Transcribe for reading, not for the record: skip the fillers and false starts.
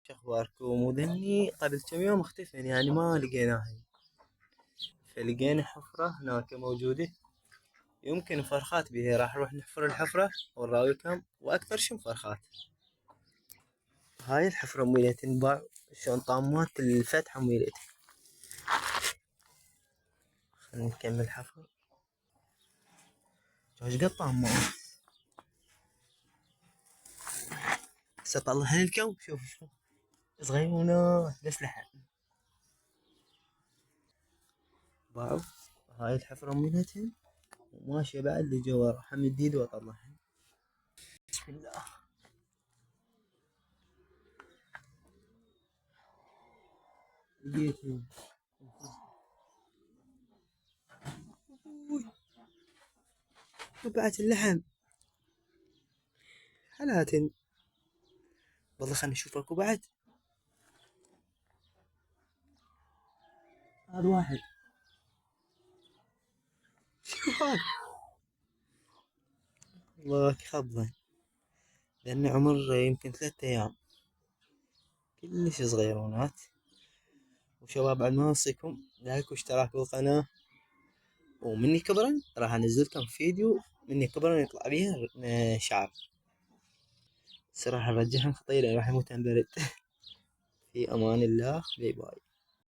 شخباركم؟ وذني قبل كم يوم اختفن، يعني ما لقيناه، فلقينا حفرة هناك موجودة، يمكن فرخات بيها، راح نروح نحفر الحفرة ونراويكم، وأكثر شي فرخات. هاي الحفرة ميلة تنباع شلون طامات الفتحة ميلتها. خلينا نكمل حفر. ايش قد طامات هسه طلعها لكم، شوف شوف صغيرونات بس لحم باعوا. هاي الحفرة ميلتهن وماشية بعد لجوا، راح امد ايدي واطلعها. بسم الله. لقيتهن. وبعت اللحم حالاتن. والله خلنا نشوف اكو بعد. هذا واحد. شوف هذا. الله خبضه، لأن عمر يمكن 3 أيام، كلش صغيرونات. وشباب بعد ما أوصيكم لايك واشتراك بالقناة، ومني كبرا راح أنزل لكم فيديو مني كبرا يطلع بيها شعر. صراحة نرجعهم خطيرة راح يموت عن برد. في أمان الله، باي باي.